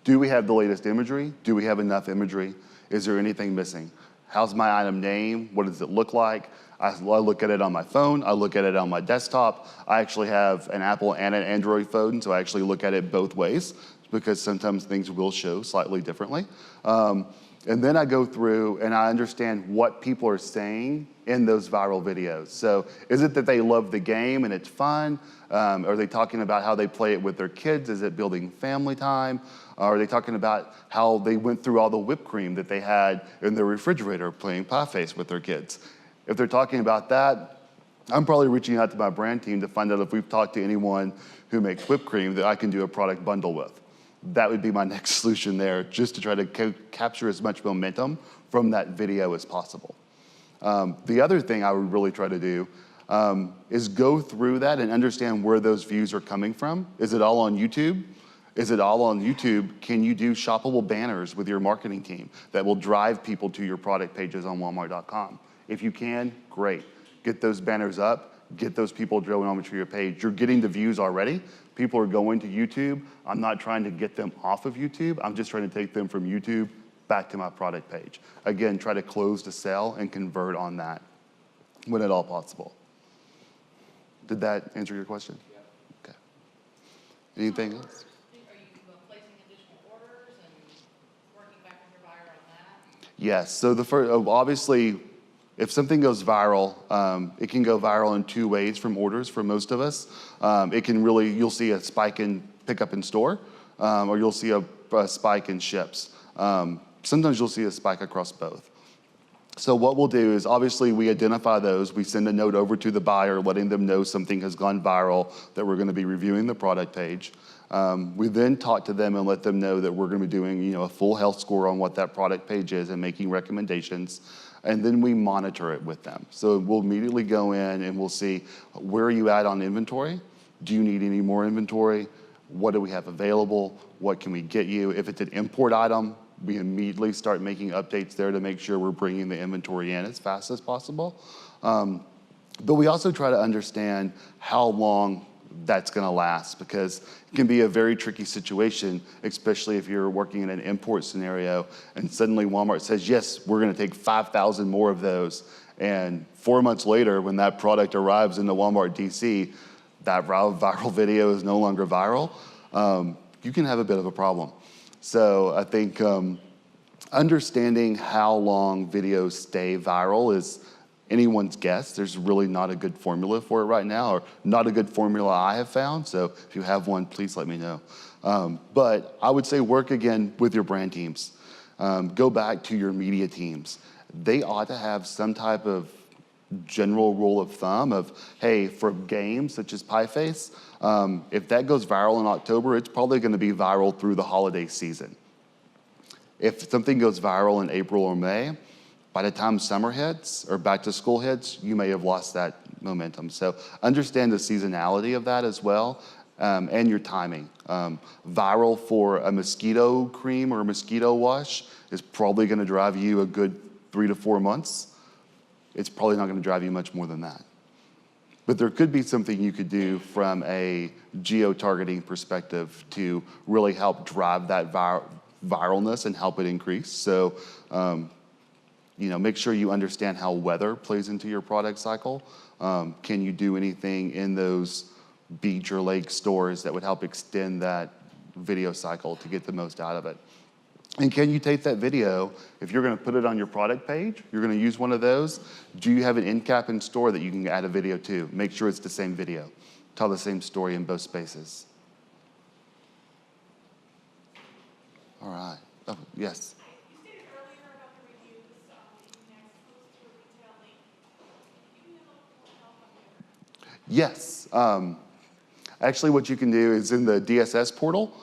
Do we have the latest imagery? Do we have enough imagery? Is there anything missing? How's my item name? What does it look like? I look at it on my phone. I look at it on my desktop. I actually have an Apple and an Android phone, so I actually look at it both ways because sometimes things will show slightly differently. And then I go through and I understand what people are saying in those viral videos. So is it that they love the game and it's fun? Are they talking about how they play it with their kids? Is it building family time? Are they talking about how they went through all the whipped cream that they had in their refrigerator playing Pie Face with their kids? If they're talking about that, I'm probably reaching out to my brand team to find out if we've talked to anyone who makes whipped cream that I can do a product bundle with. That would be my next solution there, just to try to capture as much momentum from that video as possible. The other thing I would really try to do is go through that and understand where those views are coming from. Is it all on YouTube? Is it all on YouTube? Can you do shoppable banners with your marketing team that will drive people to your product pages on Walmart.com? If you can, great. Get those banners up, get those people drilling over to your page. You're getting the views already. People are going to YouTube. I'm not trying to get them off of YouTube. I'm just trying to take them from YouTube back to my product page. Again, try to close the sale and convert on that when at all possible. Did that answer your question? Yeah. Okay. Anything else? Are you placing additional orders and working back with your buyer on that? Yes. So the first, obviously, if something goes viral, it can go viral in 2 ways from orders for most of us. You'll see a spike in pickup in store, or you'll see a spike in ships. Sometimes you'll see a spike across both. So what we'll do is, obviously, we identify those. We send a note over to the buyer letting them know something has gone viral, that we're going to be reviewing the product page. We then talk to them and let them know that we're going to be doing a full health score on what that product page is and making recommendations. And then we monitor it with them. So we'll immediately go in and we'll see, where are you at on inventory? Do you need any more inventory? What do we have available? What can we get you? If it's an import item, we immediately start making updates there to make sure we're bringing the inventory in as fast as possible. But we also try to understand how long that's going to last, because it can be a very tricky situation, especially if you're working in an import scenario and suddenly Walmart says, yes, we're going to take 5,000 more of those. And 4 months later, when that product arrives in the Walmart DC, that viral video is no longer viral. You can have a bit of a problem. So I think understanding how long videos stay viral is anyone's guess. There's really not a good formula for it right now, or not a good formula I have found. So if you have one, please let me know. But I would say work again with your brand teams. Go back to your media teams. They ought to have some type of general rule of thumb of, hey, for games such as Pie Face, if that goes viral in October, it's probably going to be viral through the holiday season. If something goes viral in April or May, by the time summer hits or back to school hits, you may have lost that momentum. So understand the seasonality of that as well, and your timing. Viral for a mosquito cream or a mosquito wash is probably going to drive you a good 3 to 4 months. It's probably not going to drive you much more than that. But there could be something you could do from a geo-targeting perspective to really help drive that viralness and help it increase. So, make sure you understand how weather plays into your product cycle. Can you do anything in those beach or lake stores that would help extend that video cycle to get the most out of it? And can you take that video, if you're going to put it on your product page, you're going to use one of those, do you have an end cap in store that you can add a video to? Make sure it's the same video. Tell the same story in both spaces. All right. Oh, yes. You stated earlier about the reviews, being exposed to a retail link. Can you give me a little more help on there? Yes. Actually, what you can do is in the DSS portal,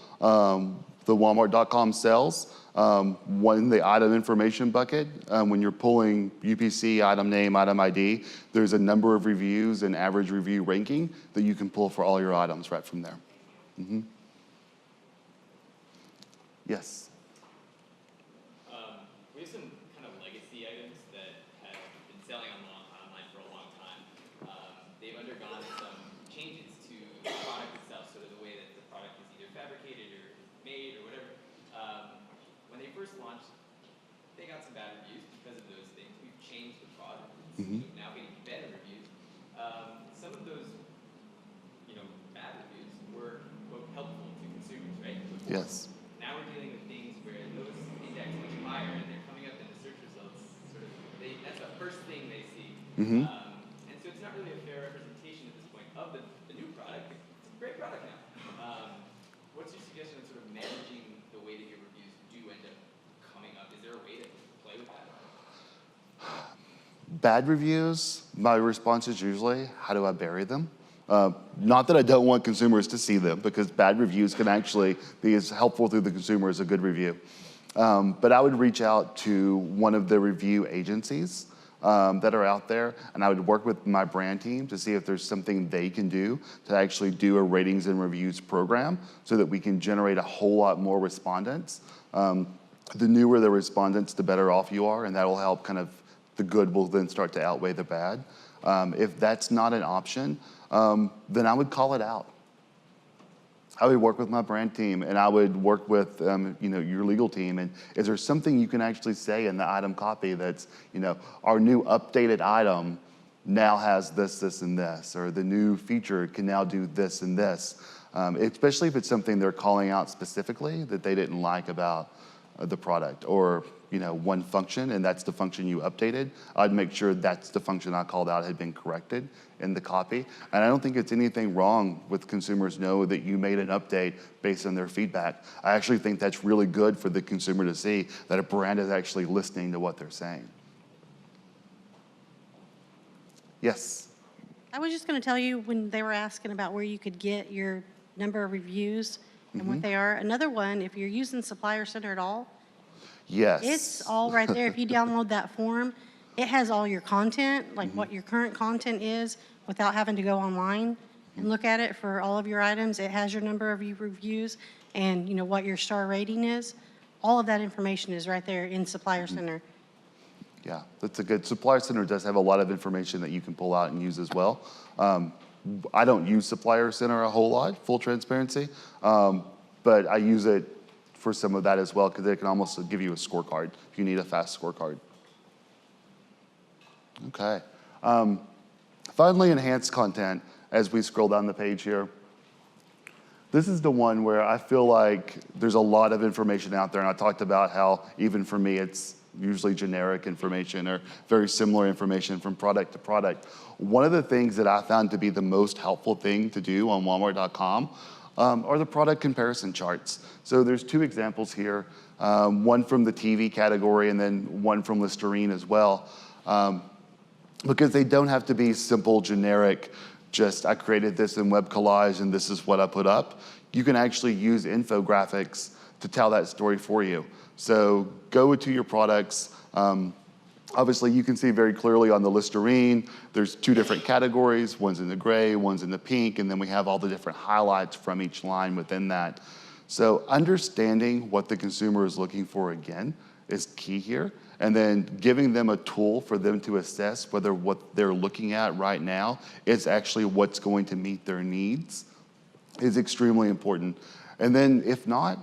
the Walmart.com sales, in the item information bucket, when you're pulling UPC, item name, item ID, there's a number of reviews and average review ranking that you can pull for all your items right from there. Mm-hmm. Yes. We have some kind of legacy items that have been selling online for a long time. They've undergone some changes to the product itself, sort of the way that the product is either fabricated or made or whatever. When they first launched, they got some bad reviews because of those things. We've changed the product. It's now getting better reviews. Some of those, bad reviews were, quote, helpful to consumers, right? Before. Yes. Now we're dealing with things where those index much higher and they're coming up in the search results. That's the first thing they see. Mm-hmm. And so it's not really a fair representation at this point of the new product. It's a great product now. What's your suggestion on sort of managing the way that your reviews do end up coming up? Is there a way to play with that? Bad reviews, my response is usually, how do I bury them? Not that I don't want consumers to see them, because bad reviews can actually be as helpful to the consumer as a good review. But I would reach out to one of the review agencies that are out there, and I would work with my brand team to see if there's something they can do to actually do a ratings and reviews program so that we can generate a whole lot more respondents. The newer the respondents, the better off you are, and that will help kind of the good will then start to outweigh the bad. If that's not an option, then I would call it out. I would work with my brand team, and I would work with your legal team. And is there something you can actually say in the item copy that's, our new updated item now has this, this, and this, or the new feature can now do this and this, especially if it's something they're calling out specifically that they didn't like about the product, or one function, and that's the function you updated, I'd make sure that's the function I called out had been corrected in the copy. And I don't think it's anything wrong with consumers know that you made an update based on their feedback. I actually think that's really good for the consumer to see that a brand is actually listening to what they're saying. Yes? I was just going to tell you when they were asking about where you could get your number of reviews and what they are. Another one, if you're using Supplier Center at all, Yes. it's all right there. If you download that form, it has all your content, like what your current content is, without having to go online and look at it for all of your items. It has your number of reviews and what your star rating is. All of that information is right there in Supplier Center. Yeah, that's a good. Supplier Center does have a lot of information that you can pull out and use as well. I don't use Supplier Center a whole lot, full transparency, but I use it for some of that as well, because it can almost give you a scorecard if you need a fast scorecard. Okay. Finally, enhanced content as we scroll down the page here. This is the one where I feel like there's a lot of information out there, and I talked about how even for me it's usually generic information or very similar information from product to product. One of the things that I found to be the most helpful thing to do on Walmart.com are the product comparison charts. So there's two examples here, one from the TV category and then one from Listerine as well, because they don't have to be simple, generic, just I created this in web collage and this is what I put up. You can actually use infographics to tell that story for you. So go to your products. Obviously, you can see very clearly on the Listerine, there's two different categories. One's in the gray, one's in the pink, and then we have all the different highlights from each line within that. So understanding what the consumer is looking for, again, is key here. And then giving them a tool for them to assess whether what they're looking at right now is actually what's going to meet their needs is extremely important. And then if not,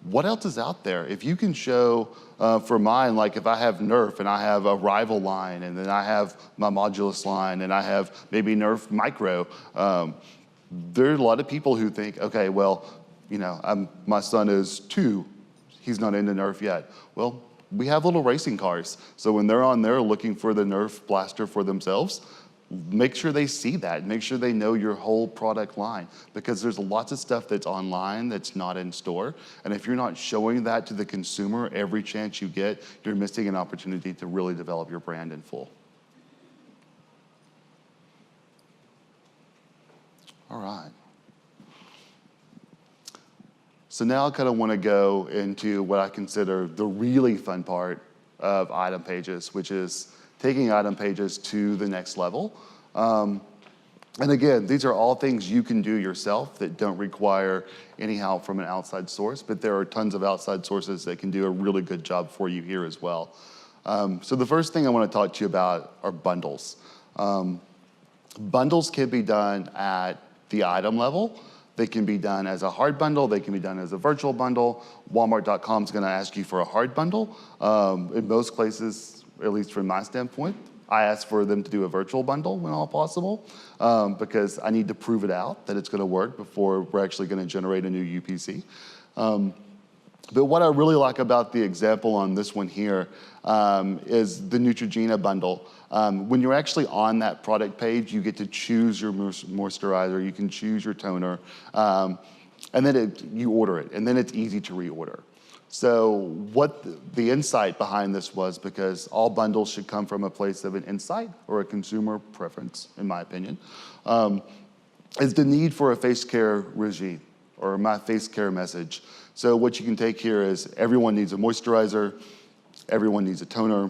what else is out there? If you can show, for mine, like if I have Nerf and I have a rival line and then I have my Modulus line and I have maybe Nerf Micro, there are a lot of people who think, okay, well, my son is 2, he's not into Nerf yet. Well, we have little racing cars. So when they're on there looking for the Nerf blaster for themselves, make sure they see that. Make sure they know your whole product line, because there's lots of stuff that's online that's not in store. And if you're not showing that to the consumer every chance you get, you're missing an opportunity to really develop your brand in full. All right. So now I kind of want to go into what I consider the really fun part of item pages, which is taking item pages to the next level. And again, these are all things you can do yourself that don't require any help from an outside source, but there are tons of outside sources that can do a really good job for you here as well. So the first thing I want to talk to you about are bundles. Bundles can be done at the item level. They can be done as a hard bundle. They can be done as a virtual bundle. Walmart.com is going to ask you for a hard bundle. In most places, at least from my standpoint, I ask for them to do a virtual bundle when all possible, because I need to prove it out that it's going to work before we're actually going to generate a new UPC. But what I really like about the example on this one here is the Neutrogena bundle. When you're actually on that product page, you get to choose your moisturizer, you can choose your toner, and then you order it, and then it's easy to reorder. So what the insight behind this was, because all bundles should come from a place of an insight or a consumer preference, in my opinion, is the need for a face care regime, or my face care message. So what you can take here is everyone needs a moisturizer, everyone needs a toner,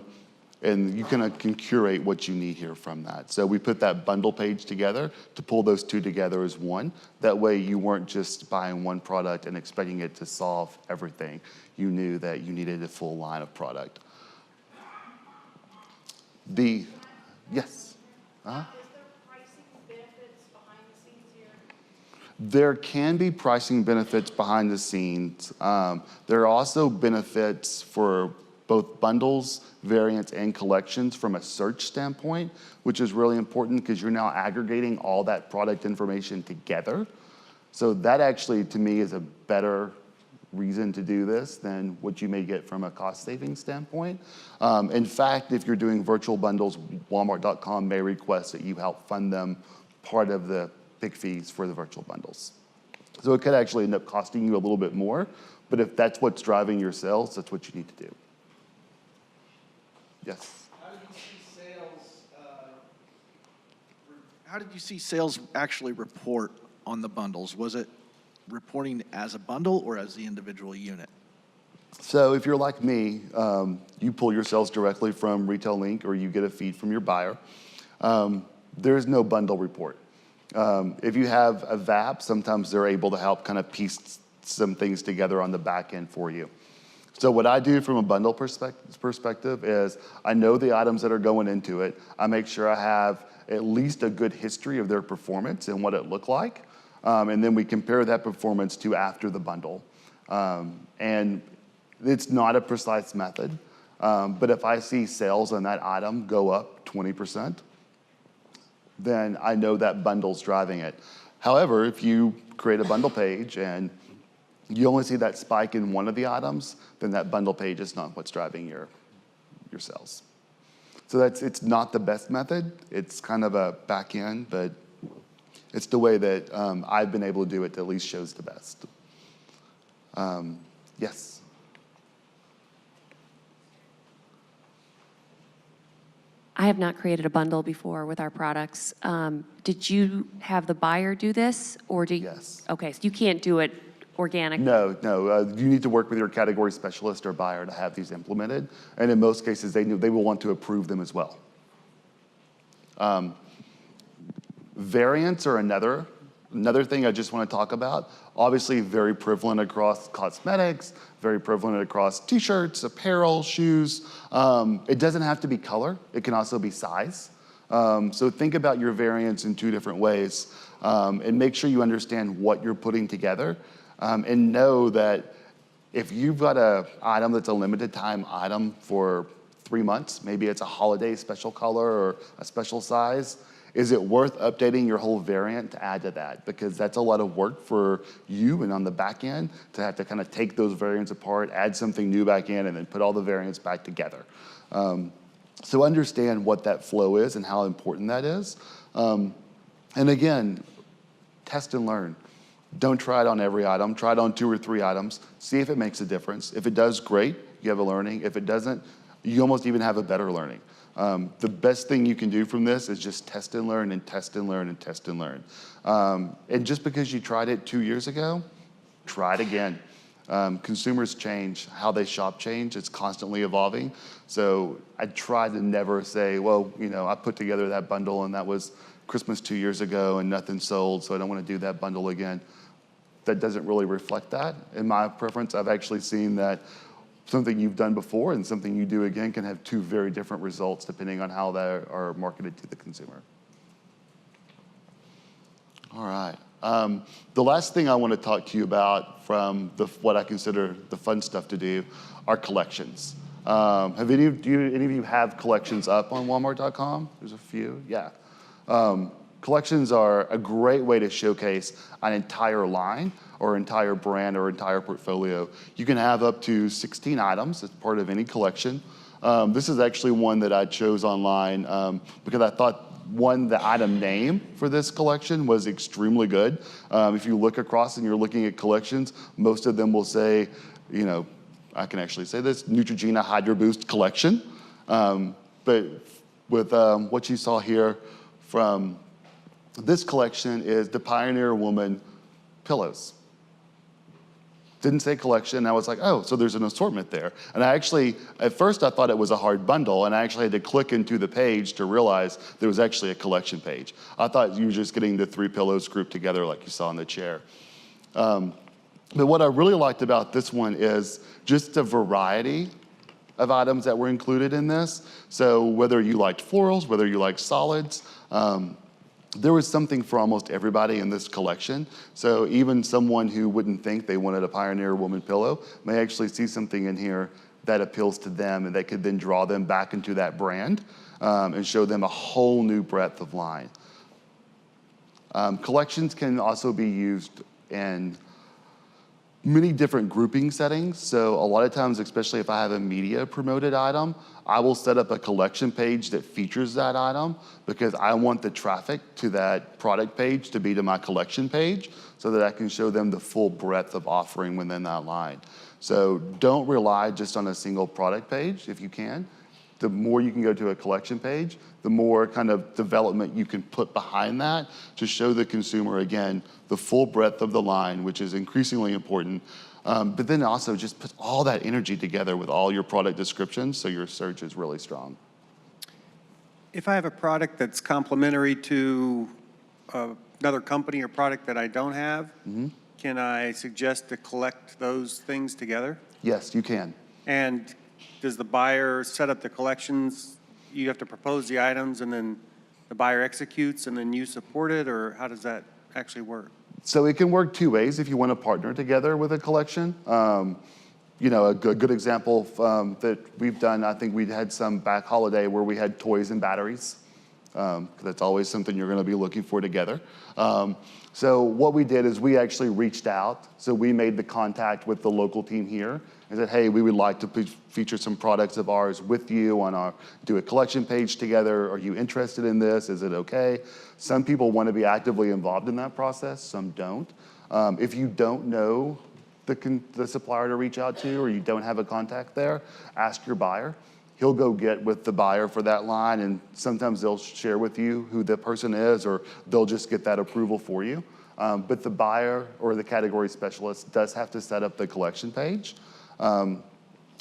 and you can curate what you need here from that. So we put that bundle page together to pull those two together as one. That way you weren't just buying one product and expecting it to solve everything. You knew that you needed a full line of product. Yes? Is there pricing benefits behind the scenes here? There can be pricing benefits behind the scenes. There are also benefits for both bundles, variants, and collections from a search standpoint, which is really important because you're now aggregating all that product information together. So that actually, to me, is a better reason to do this than what you may get from a cost saving standpoint. In fact, if you're doing virtual bundles, Walmart.com may request that you help fund them part of the big fees for the virtual bundles. So it could actually end up costing you a little bit more, but if that's what's driving your sales, that's what you need to do. Yes? How did you see sales actually report on the bundles? Was it reporting as a bundle or as the individual unit? So if you're like me, you pull your sales directly from Retail Link or you get a feed from your buyer. There's no bundle report. If you have a VAP, sometimes they're able to help kind of piece some things together on the back end for you. So what I do from a bundle perspective is I know the items that are going into it. I make sure I have at least a good history of their performance and what it looked like. And then we compare that performance to after the bundle. And it's not a precise method, but if I see sales on that item go up 20%, then I know that bundle's driving it. However, if you create a bundle page and you only see that spike in one of the items, then that bundle page is not what's driving your sales. So it's not the best method. It's kind of a back end, but it's the way that I've been able to do it that at least shows the best. Yes? I have not created a bundle before with our products. Did you have the buyer do this, or do you? Yes. Okay, so you can't do it organically? No. You need to work with your category specialist or buyer to have these implemented. And in most cases, they will want to approve them as well. Variants are another thing I just want to talk about. Obviously, very prevalent across cosmetics, very prevalent across t-shirts, apparel, shoes. It doesn't have to be color. It can also be size. So think about your variants in two different ways and make sure you understand what you're putting together. And know that if you've got an item that's a limited time item for 3 months, maybe it's a holiday special color or a special size, is it worth updating your whole variant to add to that? Because that's a lot of work for you and on the back end to have to kind of take those variants apart, add something new back in, and then put all the variants back together. So understand what that flow is and how important that is. And again, test and learn. Don't try it on every item. Try it on 2 or 3 items. See if it makes a difference. If it does, great. You have a learning. If it doesn't, you almost even have a better learning. The best thing you can do from this is just test and learn and test and learn and test and learn. And just because you tried it 2 years ago, try it again. Consumers change. How they shop change. It's constantly evolving. So I try to never say, well, I put together that bundle and that was Christmas 2 years ago and nothing sold, so I don't want to do that bundle again. That doesn't really reflect that. In my preference, I've actually seen that something you've done before and something you do again can have 2 very different results depending on how they are marketed to the consumer. All right. The last thing I want to talk to you about from what I consider the fun stuff to do are collections. Have any of you have collections up on Walmart.com? There's a few, yeah. Collections are a great way to showcase an entire line or entire brand or entire portfolio. You can have up to 16 items as part of any collection. This is actually one that I chose online because I thought the item name for this collection was extremely good. If you look across and you're looking at collections, most of them will say, I can actually say this, Neutrogena Hydro Boost collection. But with what you saw here from this collection is the Pioneer Woman pillows. Didn't say collection, I was like, oh, so there's an assortment there. And I actually, at first I thought it was a hard bundle, and I actually had to click into the page to realize there was actually a collection page. I thought you were just getting the 3 pillows grouped together like you saw in the chair. But what I really liked about this one is just the variety of items that were included in this. So whether you liked florals, whether you liked solids, there was something for almost everybody in this collection. So even someone who wouldn't think they wanted a Pioneer Woman pillow may actually see something in here that appeals to them and that could then draw them back into that brand and show them a whole new breadth of line. Collections can also be used in many different grouping settings. So a lot of times, especially if I have a media promoted item, I will set up a collection page that features that item because I want the traffic to that product page to be to my collection page so that I can show them the full breadth of offering within that line. So don't rely just on a single product page if you can. The more you can go to a collection page, the more kind of development you can put behind that to show the consumer, again, the full breadth of the line, which is increasingly important. But then also just put all that energy together with all your product descriptions so your search is really strong. If I have a product that's complementary to another company or product that I don't have, can I suggest to collect those things together? Yes, you can. And does the buyer set up the collections? You have to propose the items and then the buyer executes and then you support it, or how does that actually work? So it can work two ways if you want to partner together with a collection. You know, a good example that we've done, I think we had some back holiday where we had toys and batteries. That's always something you're going to be looking for together. So what we did is we actually reached out. So we made the contact with the local team here and said, hey, we would like to feature some products of ours with you on our, do a collection page together. Are you interested in this? Is it okay? Some people want to be actively involved in that process, some don't. If you don't know the supplier to reach out to or you don't have a contact there, ask your buyer. He'll go get with the buyer for that line, and sometimes they'll share with you who the person is, or they'll just get that approval for you. But the buyer or the category specialist does have to set up the collection page. And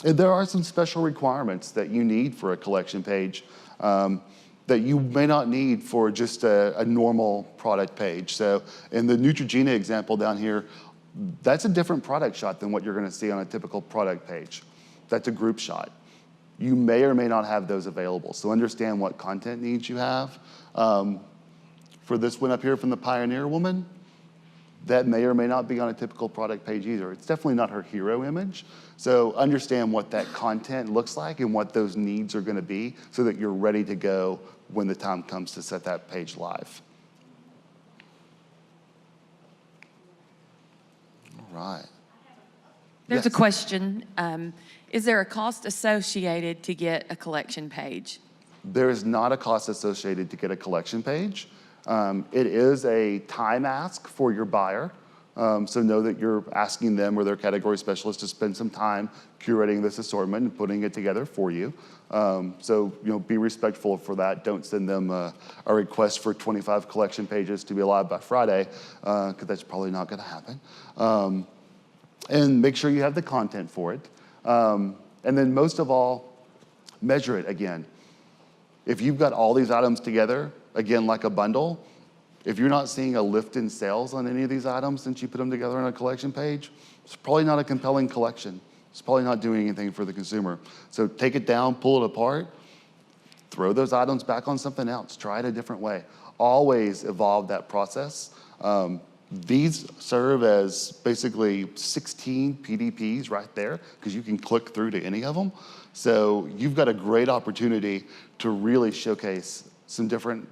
there are some special requirements that you need for a collection page that you may not need for just a normal product page. So in the Neutrogena example down here, that's a different product shot than what you're gonna see on a typical product page. That's a group shot. You may or may not have those available. So understand what content needs you have. For this one up here from the Pioneer Woman, that may or may not be on a typical product page either. It's definitely not her hero image. So understand what that content looks like and what those needs are gonna be so that you're ready to go when the time comes to set that page live. All right. There's Yes. a question. Is there a cost associated to get a collection page? There is not a cost associated to get a collection page. It is a time ask for your buyer. So know that you're asking them or their category specialist to spend some time curating this assortment and putting it together for you. So be respectful for that. Don't send them a request for 25 collection pages to be live by Friday, because that's probably not going to happen. And make sure you have the content for it. And then most of all, measure it again. If you've got all these items together, again, like a bundle, if you're not seeing a lift in sales on any of these items since you put them together on a collection page, it's probably not a compelling collection. It's probably not doing anything for the consumer. So take it down, pull it apart, throw those items back on something else. Try it a different way. Always evolve that process. These serve as basically 16 PDPs right there because you can click through to any of them. So you've got a great opportunity to really showcase some different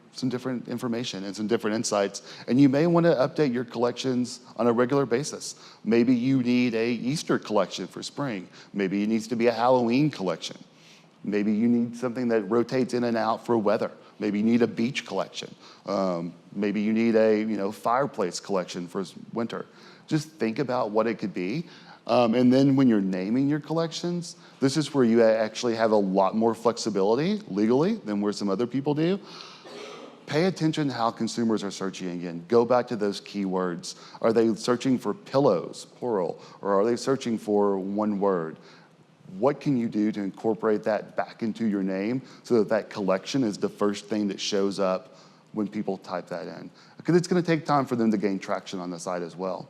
information and some different insights. And you may want to update your collections on a regular basis. Maybe you need a Easter collection for spring. Maybe it needs to be a Halloween collection. Maybe you need something that rotates in and out for weather. Maybe you need a beach collection. Maybe you need a fireplace collection for winter. Just think about what it could be. And then when you're naming your collections, this is where you actually have a lot more flexibility legally than where some other people do. Pay attention to how consumers are searching again. Go back to those keywords. Are they searching for pillows, plural, or are they searching for one word? What can you do to incorporate that back into your name so that that collection is the first thing that shows up when people type that in? Because it's going to take time for them to gain traction on the site as well.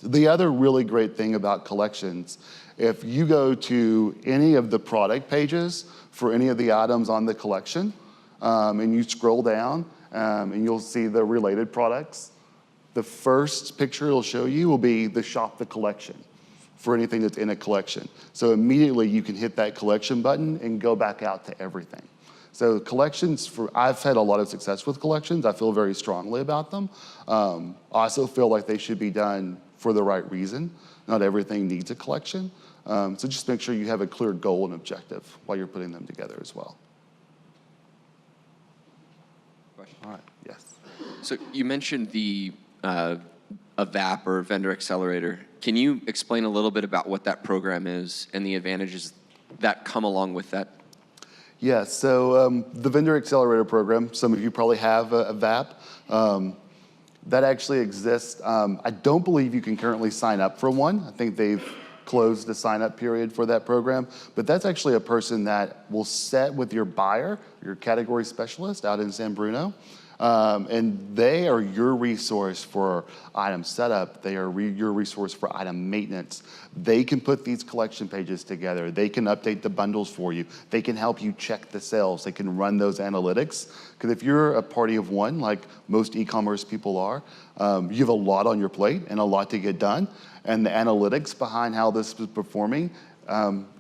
The other really great thing about collections, if you go to any of the product pages for any of the items on the collection, and you scroll down, and you'll see the related products, the first picture it'll show you will be the shop the collection for anything that's in a collection. So immediately you can hit that collection button and go back out to everything. So collections, I've had a lot of success with collections. I feel very strongly about them. I also feel like they should be done for the right reason. Not everything needs a collection. So just make sure you have a clear goal and objective while you're putting them together as well. All right, yes. So you mentioned the a VAP or vendor accelerator. Can you explain a little bit about what that program is and the advantages that come along with that? Yeah, so the Vendor Accelerator Program, some of you probably have a VAP. That actually exists. I don't believe you can currently sign up for one. I think they've closed the sign-up period for that program. But that's actually a person that will sit with your buyer, your category specialist out in San Bruno. And they are your resource for item setup. They are your resource for item maintenance. They can put these collection pages together. They can update the bundles for you. They can help you check the sales. They can run those analytics. Because if you're a party of one, like most e-commerce people are, you have a lot on your plate and a lot to get done. And the analytics behind how this is performing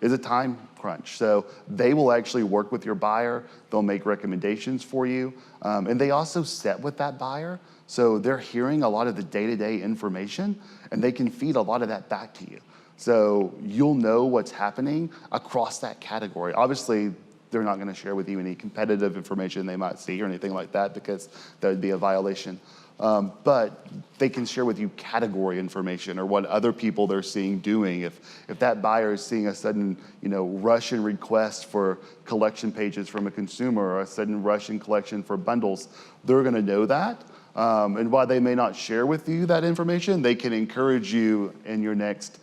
is a time crunch. So they will actually work with your buyer. They'll make recommendations for you. And they also sit with that buyer. So they're hearing a lot of the day-to-day information, and they can feed a lot of that back to you. So you'll know what's happening across that category. Obviously, they're not going to share with you any competitive information they might see or anything like that, because that would be a violation. But they can share with you category information or what other people they're seeing doing. If that buyer is seeing a sudden, rush in request for collection pages from a consumer, or a sudden rush in collection for bundles, they're going to know that. And while they may not share with you that information, they can encourage you in your next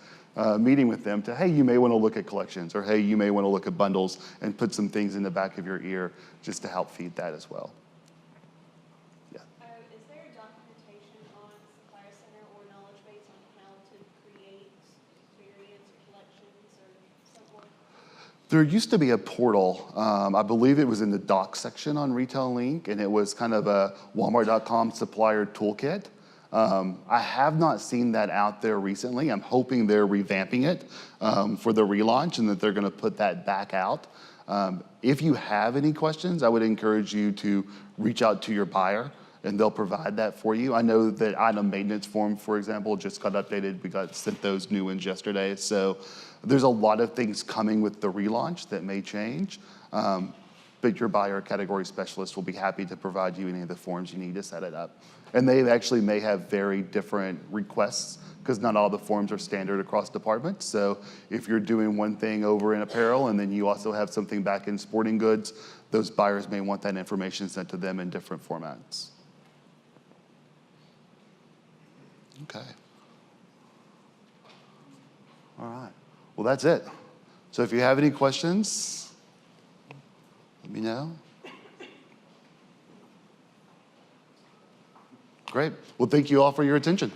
meeting with them to, hey, you may want to look at collections, or hey, you may want to look at bundles, and put some things in the back of your ear just to help feed that as well. Is there a documentation on Supplier Center or knowledge base on how to create variants or collections or so forth? There used to be a portal. I believe it was in the docs section on Retail Link, and it was kind of a Walmart.com supplier toolkit. I have not seen that out there recently. I'm hoping they're revamping it for the relaunch, and that they're going to put that back out. If you have any questions, I would encourage you to reach out to your buyer, and they'll provide that for you. I know that item maintenance form, for example, just got updated. We got sent those new ones yesterday. So there's a lot of things coming with the relaunch that may change. But your buyer category specialist will be happy to provide you any of the forms you need to set it up. And they actually may have very different requests, because not all the forms are standard across departments. So if you're doing one thing over in apparel and then you also have something back in sporting goods, those buyers may want that information sent to them in different formats. Okay. All right. Well, that's it. So if you have any questions, let me know. Great. Well, thank you all for your attention.